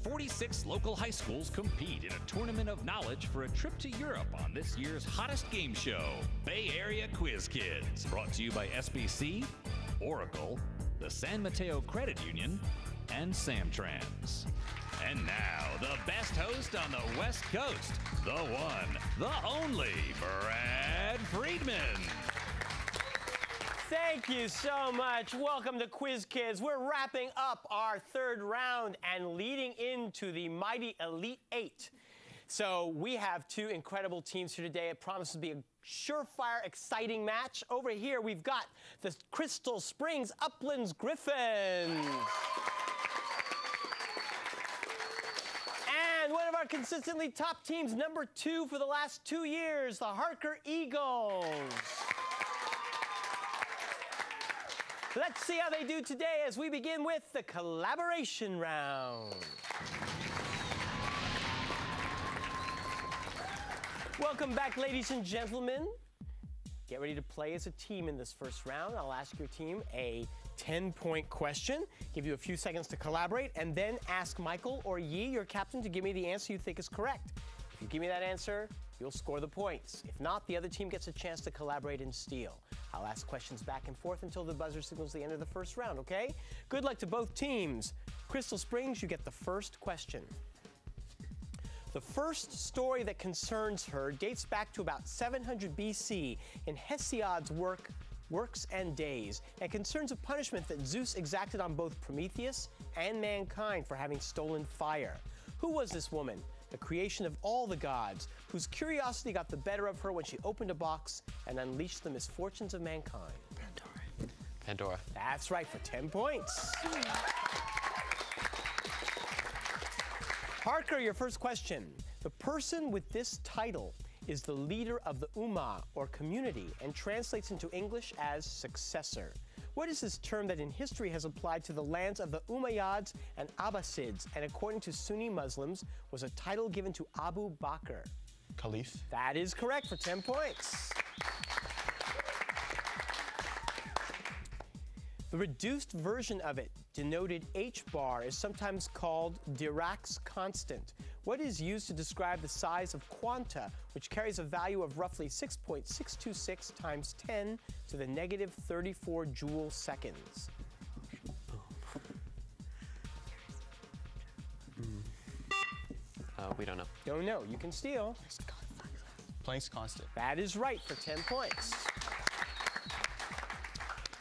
46 local high schools compete in a tournament of knowledge for a trip to Europe on this year's hottest game show, Bay Area Quiz Kids. Brought to you by SBC, Oracle, the San Mateo Credit Union, and Samtrans. And now, the best host on the West Coast, the one, the only, Brad Friedman. Thank you so much. Welcome to Quiz Kids. We're wrapping up our third round and leading into the mighty Elite Eight. So we have two incredible teams here today. It promises to be a surefire, exciting match. Over here, we've got the Crystal Springs Uplands Griffins. And one of our consistently top teams, number 2 for the last 2 years, the Harker Eagles. Let's see how they do today as we begin with the collaboration round. Welcome back, ladies and gentlemen. Get ready to play as a team in this first round. I'll ask your team a 10-point question, give you a few seconds to collaborate, and then ask Michael or Yi, your captain, to give me the answer you think is correct. If you give me that answer, you'll score the points. If not, the other team gets a chance to collaborate and steal. I'll ask questions back and forth until the buzzer signals the end of the first round, okay? Good luck to both teams. Crystal Springs, you get the first question. The first story that concerns her dates back to about 700 BC in Hesiod's Works and Days, and concerns a punishment that Zeus exacted on both Prometheus and mankind for having stolen fire. Who was this woman? The creation of all the gods, whose curiosity got the better of her when she opened a box and unleashed the misfortunes of mankind. Pandora. That's right, for 10 points. Harker, your first question. The person with this title is the leader of the Ummah, or community, and translates into English as successor. What is this term that in history has applied to the lands of the Umayyads and Abbasids, and according to Sunni Muslims, was a title given to Abu Bakr? Caliph. That is correct for 10 points. The reduced version of it, denoted H bar, is sometimes called Dirac's constant. What is used to describe the size of quanta, which carries a value of roughly 6.626 times 10 to the negative 34 joule seconds? We don't know. Don't know. You can steal. Planck's constant. That is right for 10 points.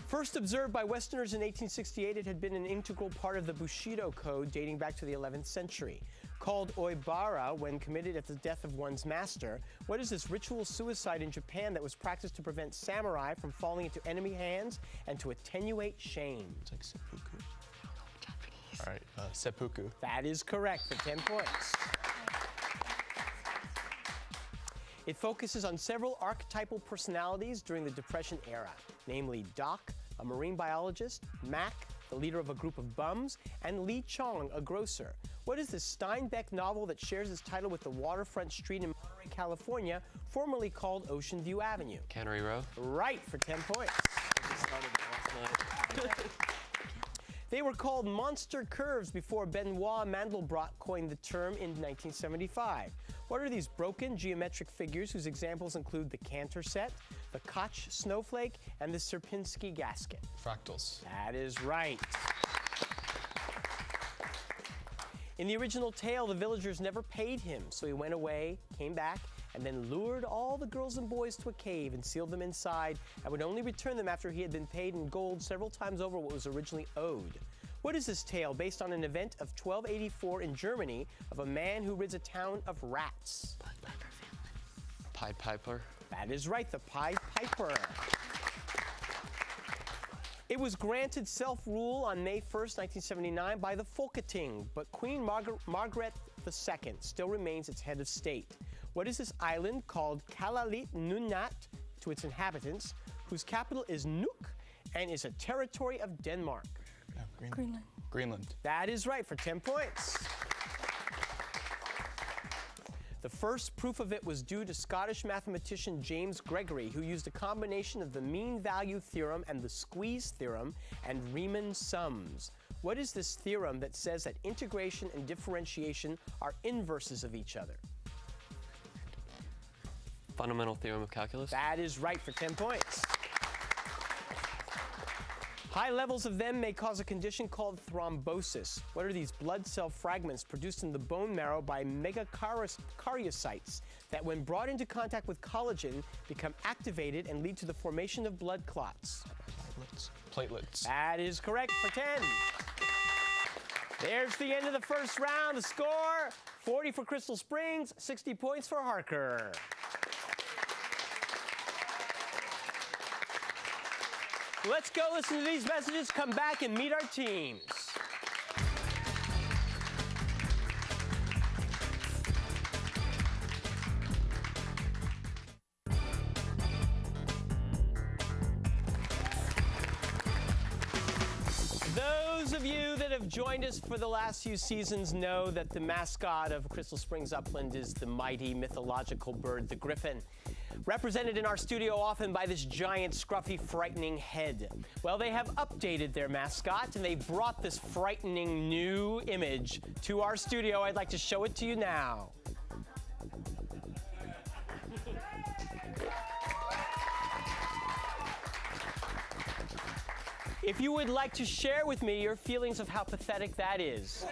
First observed by Westerners in 1868, it had been an integral part of the Bushido Code dating back to the 11th century. Called oibara when committed at the death of one's master, what is this ritual suicide in Japan that was practiced to prevent samurai from falling into enemy hands and to attenuate shame? It's like seppuku. Japanese. All right, seppuku. That is correct for 10 points. It focuses on several archetypal personalities during the Depression era, namely Doc, a marine biologist, Mac, the leader of a group of bums, and Lee Chong, a grocer. What is this Steinbeck novel that shares its title with the waterfront street in Monterey, California, formerly called Ocean View Avenue? Cannery Row. Right, for 10 points. I just started last night. They were called monster curves before Benoit Mandelbrot coined the term in 1975. What are these broken geometric figures whose examples include the Cantor set, the Koch snowflake, and the Sierpinski gasket? Fractals. That is right. In the original tale, the villagers never paid him, so he went away, came back, and then lured all the girls and boys to a cave and sealed them inside, and would only return them after he had been paid in gold several times over what was originally owed. What is this tale based on an event of 1284 in Germany of a man who rids a town of rats? Pied Piper. That is right, the Pied Piper. It was granted self-rule on May 1st, 1979 by the Folketing, but Queen Margaret II still remains its head of state. What is this island called Kalalit Nunaat to its inhabitants, whose capital is Nuuk and is a territory of Denmark? Greenland. Greenland. That is right for 10 points. The first proof of it was due to Scottish mathematician James Gregory, who used a combination of the mean value theorem and the squeeze theorem and Riemann sums. What is this theorem that says that integration and differentiation are inverses of each other? Fundamental theorem of calculus. That is right for 10 points. High levels of them may cause a condition called thrombosis. What are these blood cell fragments produced in the bone marrow by megakaryocytes that, when brought into contact with collagen, become activated and lead to the formation of blood clots? Platelets. That is correct for 10. There's the end of the first round. The score, 40 for Crystal Springs, 60 points for Harker. Let's go listen to these messages, come back and meet our teams. Those of you that have joined us for the last few seasons know that the mascot of Crystal Springs Upland is the mighty mythological bird, the griffin, represented in our studio often by this giant, scruffy, frightening head. Well, they have updated their mascot, and they've brought this frightening new image to our studio. I'd like to show it to you now. If you would like to share with me your feelings of how pathetic that is,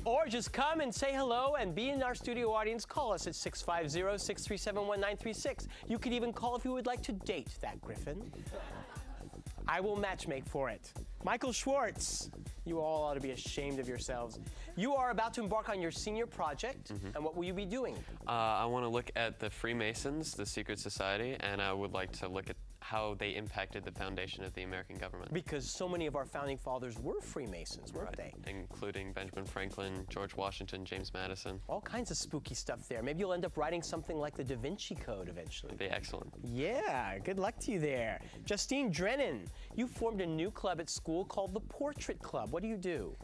or just come and say hello and be in our studio audience, call us at 650-637-1936. You could even call if you would like to date that griffin. I will matchmake for it. Michael Schwartz, you all ought to be ashamed of yourselves. You are about to embark on your senior project, and what will you be doing? I want to look at the Freemasons, the secret society, and I would like to look at how they impacted the foundation of the American government. Because so many of our founding fathers were Freemasons, weren't they? Including Benjamin Franklin, George Washington, James Madison. All kinds of spooky stuff there. Maybe you'll end up writing something like the Da Vinci Code eventually. It'd be excellent. Yeah, good luck to you there. Justine Drennan, you formed a new club at school called the Portrait Club. What do you do?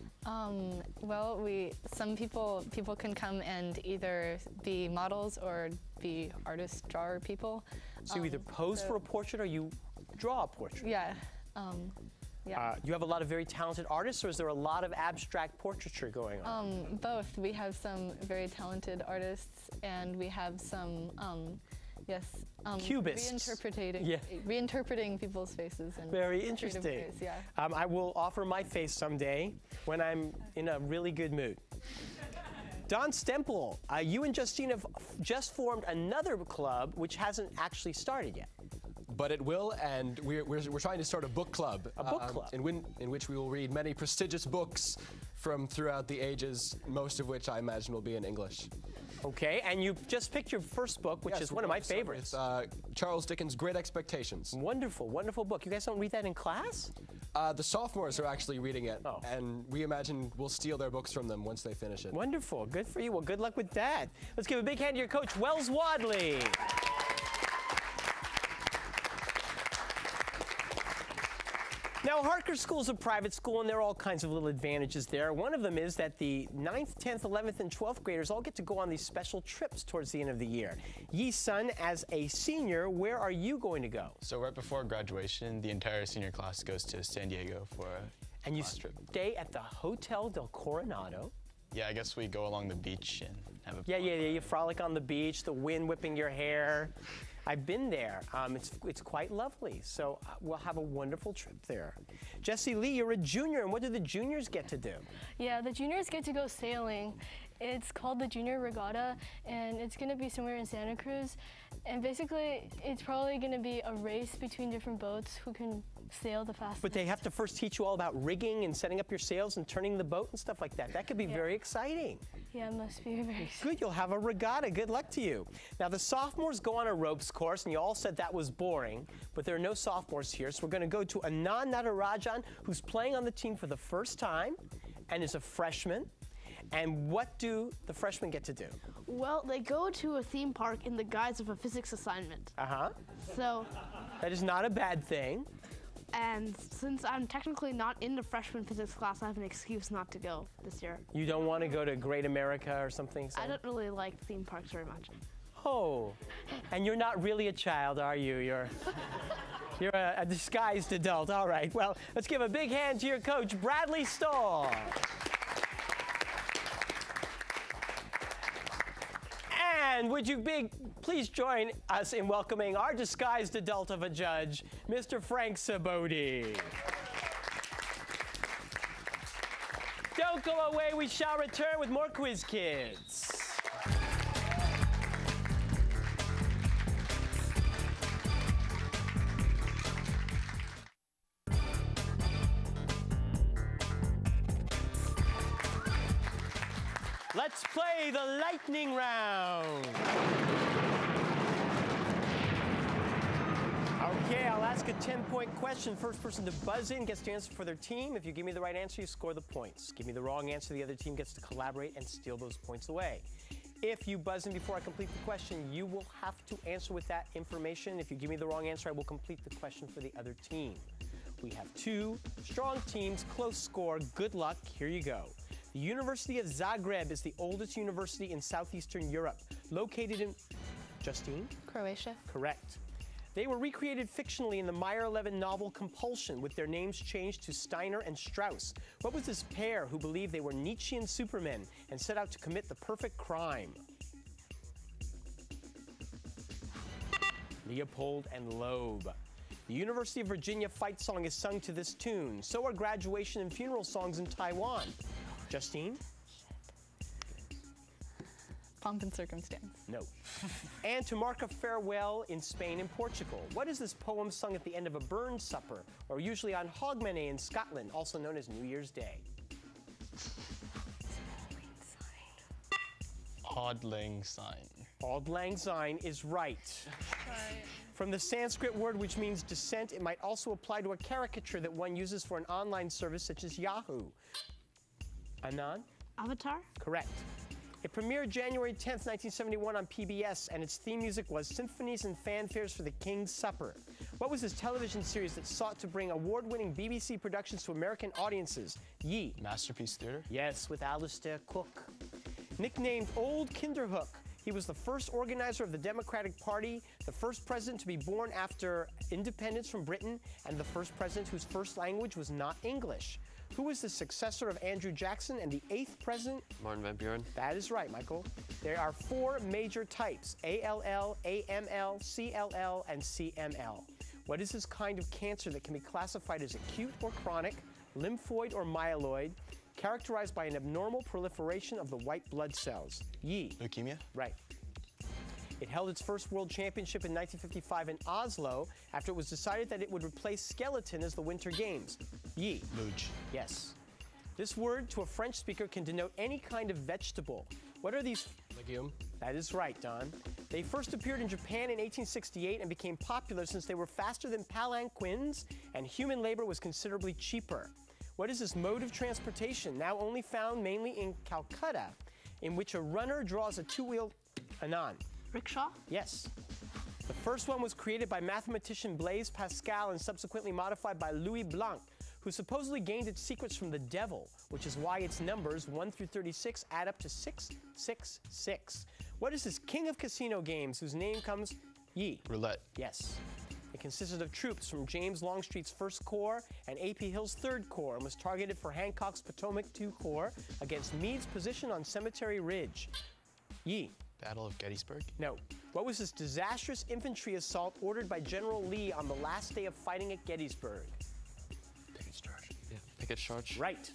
Well, some people can come and either be models or be artist drawer people. So you either pose for a portrait or you draw a portrait? Yeah. Yeah. You have a lot of very talented artists, or is there a lot of abstract portraiture going on? Both. We have some very talented artists, and we have some, Cubists. Reinterpreting people's faces. And very interesting. ways, yeah. I will offer my face someday when I'm in a really good mood. Don Stemple, you and Justine have just formed another club which hasn't actually started yet. But it will, and we're trying to start a book club. A book club? In which we will read many prestigious books from throughout the ages, most of which I imagine will be in English. Okay, and you just picked your first book, which is one of my favorites. It's Charles Dickens' Great Expectations. Wonderful, wonderful book. You guys don't read that in class? The sophomores are actually reading it, and we imagine we'll steal their books from them once they finish it. Wonderful, good for you. Well, good luck with that. Let's give a big hand to your coach, Wells Wadley. Now, Harker School is a private school, and there are all kinds of little advantages there. One of them is that the 9th, 10th, 11th, and 12th graders all get to go on these special trips towards the end of the year. Yi Sun, as a senior, where are you going to go? So right before graduation, the entire senior class goes to San Diego for a And you trip. stay at the Hotel del Coronado. Yeah, I guess we go along the beach and have a Yeah, you frolic on the beach, the wind whipping your hair. I've been there. It's quite lovely. So we'll have a wonderful trip there. Jessie Lee, you're a junior, and what do the juniors get to do? Yeah, the juniors get to go sailing. It's called the Junior Regatta, and it's going to be somewhere in Santa Cruz. And basically, it's probably going to be a race between different boats who can sail the fastest. But they have to first teach you all about rigging and setting up your sails and turning the boat and stuff like that. That could be very exciting. Yeah, it must be very Good, you'll have a regatta. Good luck to you. Now, the sophomores go on a ropes course, and you all said that was boring, but there are no sophomores here, so we're going to go to Anand Natarajan, who's playing on the team for the first time and is a freshman. And what do the freshmen get to do? Well, they go to a theme park in the guise of a physics assignment. So, that is not a bad thing. And since I'm technically not in the freshman physics class, I have an excuse not to go this year. You don't want to go to Great America or something? I don't really like theme parks very much. Oh, and you're not really a child, are you? You're You're a disguised adult. All right. Well, let's give a big hand to your coach, Bradley Stoll. And would you please join us in welcoming our disguised adult of a judge, Mr. Frank Sabodi. Don't go away. We shall return with more Quiz Kids. Let's play the lightning round. Okay, I'll ask a 10-point question. First person to buzz in gets to answer for their team. If you give me the right answer, you score the points. Give me the wrong answer, the other team gets to collaborate and steal those points away. If you buzz in before I complete the question, you will have to answer with that information. If you give me the wrong answer, I will complete the question for the other team. We have two strong teams, close score. Good luck. Here you go. The University of Zagreb is the oldest university in southeastern Europe, located in, Justine? Croatia. Correct. They were recreated fictionally in the Meyer-Levin novel Compulsion, with their names changed to Steiner and Strauss. What was this pair who believed they were Nietzschean supermen and set out to commit the perfect crime? Leopold and Loeb. The University of Virginia fight song is sung to this tune. So are graduation and funeral songs in Taiwan. Justine? Pomp and Circumstance. No. And to mark a farewell in Spain and Portugal. What is this poem sung at the end of a burn supper, or usually on Hogmanay in Scotland, also known as New Year's Day? Auld Lang Syne. Auld Lang Syne is right. From the Sanskrit word which means descent, it might also apply to a caricature that one uses for an online service such as Yahoo. Anand? Avatar? Correct. It premiered January 10th, 1971 on PBS, and its theme music was Symphonies and Fanfares for the King's Supper. What was this television series that sought to bring award-winning BBC productions to American audiences? Yi. Masterpiece Theater? Yes, with Alistair Cook. Nicknamed Old Kinderhook, he was the first organizer of the Democratic Party, the first president to be born after independence from Britain, and the first president whose first language was not English. Who was the successor of Andrew Jackson and the 8th president? Martin Van Buren. That is right, Michael. There are 4 major types: ALL, AML, CLL, and CML. What is this kind of cancer that can be classified as acute or chronic, lymphoid or myeloid, characterized by an abnormal proliferation of the white blood cells? Yi. Leukemia? Right. It held its first world championship in 1955 in Oslo after it was decided that it would replace skeleton as the Winter Games. Yi. Luge. Yes. This word to a French speaker can denote any kind of vegetable. What are these? Legume. That is right, Don. They first appeared in Japan in 1868 and became popular since they were faster than palanquins and human labor was considerably cheaper. What is this mode of transportation, now only found mainly in Calcutta, in which a runner draws a two-wheeled Anand? Rickshaw? Yes. The first one was created by mathematician Blaise Pascal and subsequently modified by Louis Blanc, who supposedly gained its secrets from the devil, which is why its numbers, 1 through 36, add up to 666. What is this king of casino games whose name comes? Yi. Roulette. Yes. It consisted of troops from James Longstreet's 1st Corps and A.P. Hill's 3rd Corps and was targeted for Hancock's Potomac II Corps against Meade's position on Cemetery Ridge. Yi. Battle of Gettysburg? No. What was this disastrous infantry assault ordered by General Lee on the last day of fighting at Gettysburg? Pickett's Charge. Yeah, Pickett's Charge. Right.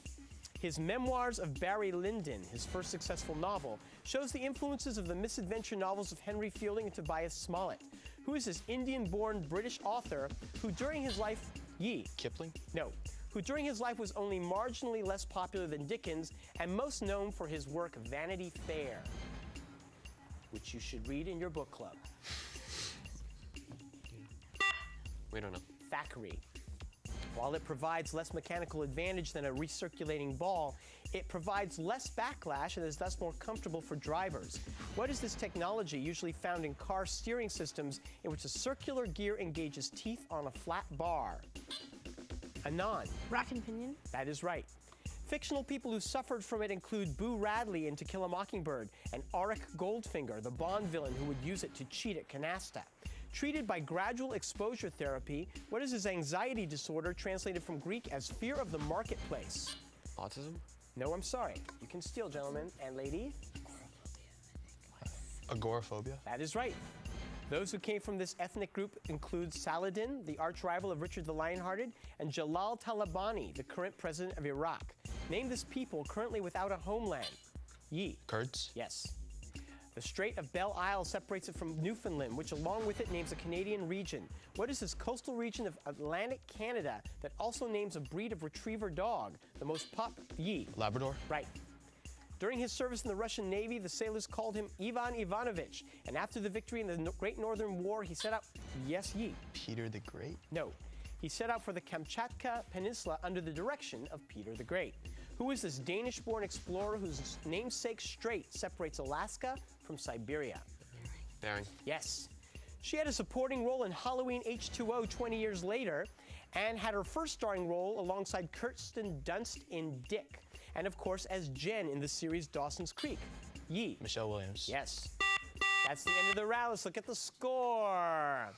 His Memoirs of Barry Lyndon, his first successful novel, shows the influences of the misadventure novels of Henry Fielding and Tobias Smollett. Who is this Indian-born British author who during his life, Yi. Kipling? No. Who during his life was only marginally less popular than Dickens and most known for his work Vanity Fair, which you should read in your book club. We don't know. Thackeray. While it provides less mechanical advantage than a recirculating ball, it provides less backlash and is thus more comfortable for drivers. What is this technology usually found in car steering systems in which a circular gear engages teeth on a flat bar? Anand. Rack and pinion? That is right. Fictional people who suffered from it include Boo Radley in To Kill a Mockingbird and Auric Goldfinger, the Bond villain who would use it to cheat at canasta. Treated by gradual exposure therapy, what is his anxiety disorder translated from Greek as fear of the marketplace? Autism? No, I'm sorry. You can steal, gentlemen and lady. Agoraphobia? That is right. Those who came from this ethnic group include Saladin, the arch-rival of Richard the Lionhearted, and Jalal Talabani, the current president of Iraq. Name this people currently without a homeland. Yi. Kurds? Yes. The Strait of Belle Isle separates it from Newfoundland, which along with it names a Canadian region. What is this coastal region of Atlantic Canada that also names a breed of retriever dog? The most Yi. Labrador? Right. During his service in the Russian Navy, the sailors called him Ivan Ivanovich. And after the victory in the Great Northern War, he set out, yes, Yi. Peter the Great? No. He set out for the Kamchatka Peninsula under the direction of Peter the Great. Who is this Danish-born explorer whose namesake strait separates Alaska from Siberia? Bering. Yes. She had a supporting role in Halloween H2O 20 years later and had her first starring role alongside Kirsten Dunst in Dick. And of course, as Jen in the series Dawson's Creek. Yi. Michelle Williams. Yes. That's the end of the round. Let's look at the score.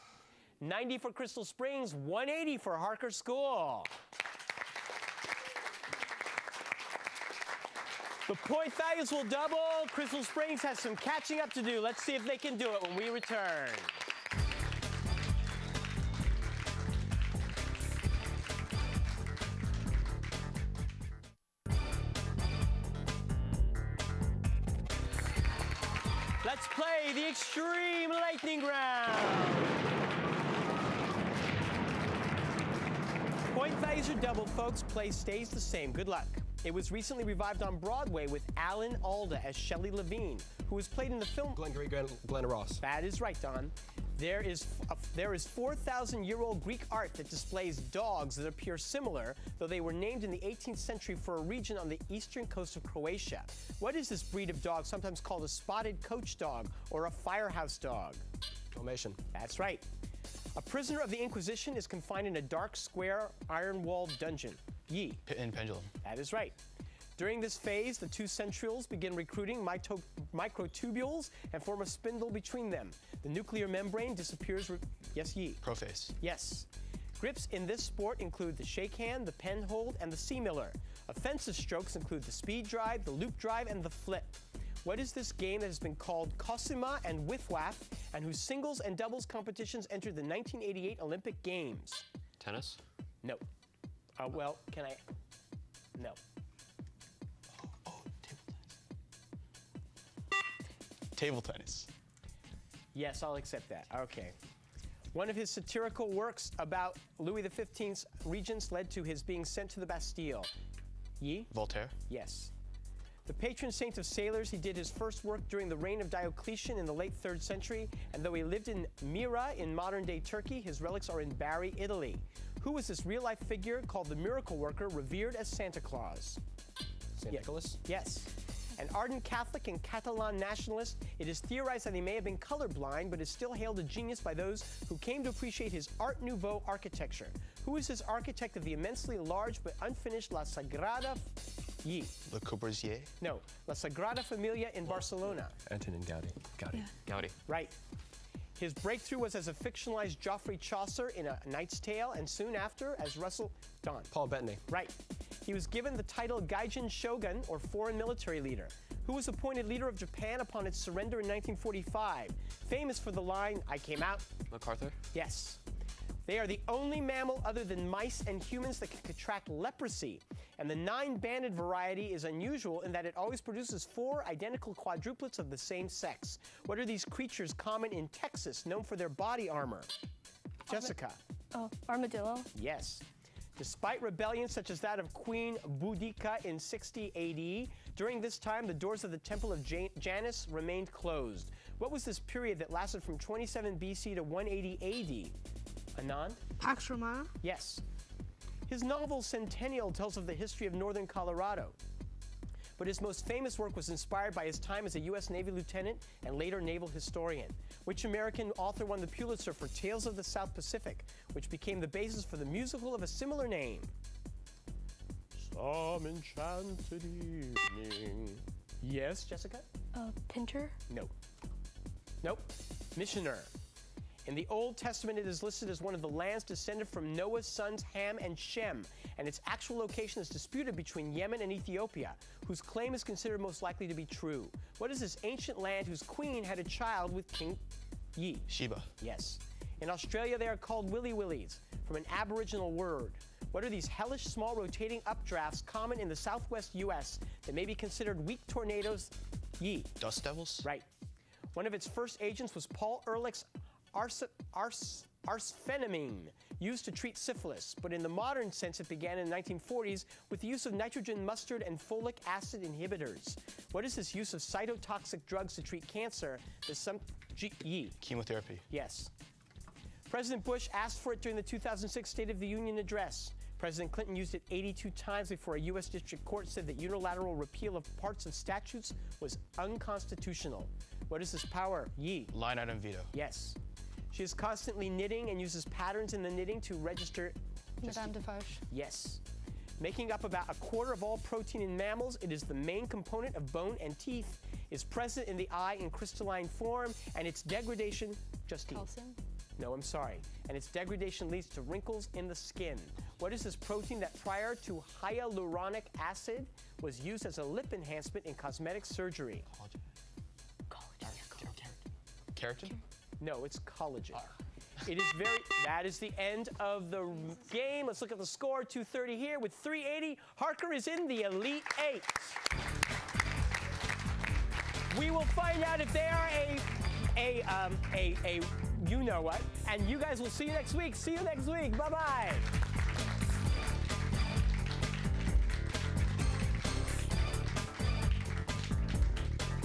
90 for Crystal Springs, 180 for Harker School. The point values will double. Crystal Springs has some catching up to do. Let's see if they can do it when we return. Let's play the Extreme Lightning Round. Point values are doubled, folks. Play stays the same. Good luck. It was recently revived on Broadway with Alan Alda as Shelley Levine, who was played in the film Glenn Ross. That is right, Don. There is 4,000-year-old Greek art that displays dogs that appear similar, though they were named in the 18th century for a region on the eastern coast of Croatia. What is this breed of dog, sometimes called a spotted coach dog or a firehouse dog? Dalmatian. That's right. A prisoner of the Inquisition is confined in a dark, square, iron-walled dungeon. Yi. In Pendulum. That is right. During this phase, the two centrioles begin recruiting microtubules and form a spindle between them. The nuclear membrane disappears. Yes, Yi. Prophase. Yes. Grips in this sport include the shake hand, the pen hold, and the C-miller. Offensive strokes include the speed drive, the loop drive, and the flip. What is this game that has been called Cosima and Whiff-Waff, and whose singles and doubles competitions entered the 1988 Olympic Games? Tennis? No. Well, can I? No. Table tennis. Yes, I'll accept that. Okay. One of his satirical works about Louis XV's regents led to his being sent to the Bastille. Yi? Voltaire. Yes. The patron saint of sailors, he did his first work during the reign of Diocletian in the late 3rd century, and though he lived in Myra in modern-day Turkey, his relics are in Bari, Italy. Who was this real-life figure called the miracle worker, revered as Santa Claus? St. Nicholas? Yes. An ardent Catholic and Catalan nationalist, it is theorized that he may have been colorblind, but is still hailed a genius by those who came to appreciate his Art Nouveau architecture. Who is this architect of the immensely large but unfinished La Sagrada Yi? Le Corbusier. No, La Sagrada Familia in Barcelona. Antonin Gaudi. Gaudi. Gaudi. Right. His breakthrough was as a fictionalized Geoffrey Chaucer in A Knight's Tale, and soon after as Russell Don. Paul Bettany. Right. He was given the title Gaijin Shogun, or foreign military leader, who was appointed leader of Japan upon its surrender in 1945. Famous for the line, "I came out." MacArthur? Yes. They are the only mammal other than mice and humans that can contract leprosy. And the 9-banded variety is unusual in that it always produces 4 identical quadruplets of the same sex. What are these creatures common in Texas, known for their body armor? Jessica. Oh, armadillo. Yes. Despite rebellions such as that of Queen Boudica in 60 AD, during this time the doors of the Temple of Janus remained closed. What was this period that lasted from 27 BC to 180 AD? Anand? Pax Romana? Yes. His novel Centennial tells of the history of northern Colorado. But his most famous work was inspired by his time as a U.S. Navy lieutenant and later naval historian. Which American author won the Pulitzer for Tales of the South Pacific, which became the basis for the musical of a similar name? Some enchanted evening. Yes, Jessica? Pinter. No. Nope. Missioner. In the Old Testament, it is listed as one of the lands descended from Noah's sons Ham and Shem, and its actual location is disputed between Yemen and Ethiopia, whose claim is considered most likely to be true. What is this ancient land whose queen had a child with King Yi? Sheba. Yes. In Australia, they are called willy willies, from an Aboriginal word. What are these hellish, small, rotating updrafts common in the southwest U.S. that may be considered weak tornadoes? Yi. Dust devils? Right. One of its first agents was Paul Ehrlich's arsphenamine, used to treat syphilis, but in the modern sense it began in the 1940s with the use of nitrogen mustard and folic acid inhibitors. What is this use of cytotoxic drugs to treat cancer? Yi. Chemotherapy. Yes. President Bush asked for it during the 2006 State of the Union address. President Clinton used it 82 times before a U.S. district court said that unilateral repeal of parts of statutes was unconstitutional. What is this power? Yi. Line item veto. Yes. She is constantly knitting and uses patterns in the knitting to register. Madame Defarge. Yes. Making up about a quarter of all protein in mammals, it is the main component of bone and teeth, is present in the eye in crystalline form, and its degradation, Justine. Calcium. No, I'm sorry. And its degradation leads to wrinkles in the skin. What is this protein that prior to hyaluronic acid was used as a lip enhancement in cosmetic surgery? Keratin? No, it's collagen. It is that is the end of the game. Let's look at the score, 230 here with 380. Harker is in the Elite Eight. We will find out if they are a you know what, and you guys will see you next week. See you next week. Bye-bye.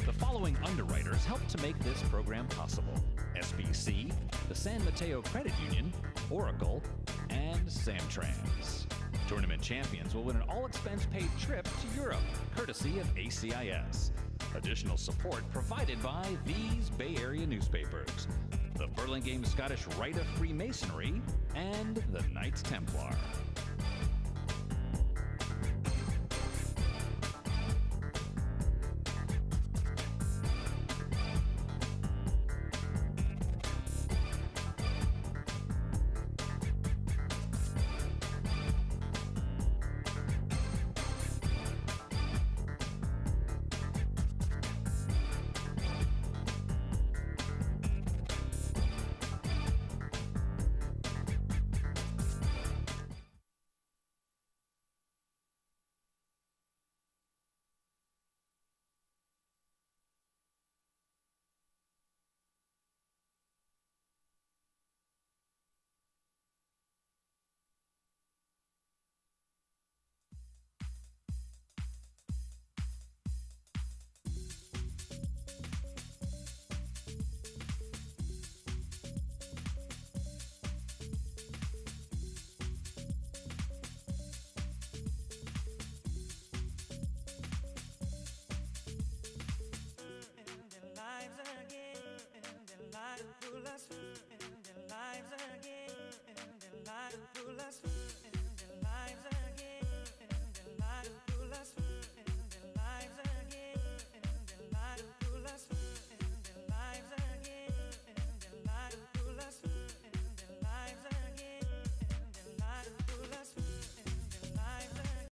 The following underwriters helped to make this program possible: SBC, the San Mateo Credit Union, Oracle, and Samtrans. Tournament champions will win an all-expense-paid trip to Europe, courtesy of ACIS. Additional support provided by these Bay Area newspapers: the Burlingame Scottish Rite of Freemasonry and the Knights Templar. Lives again, and their lives full of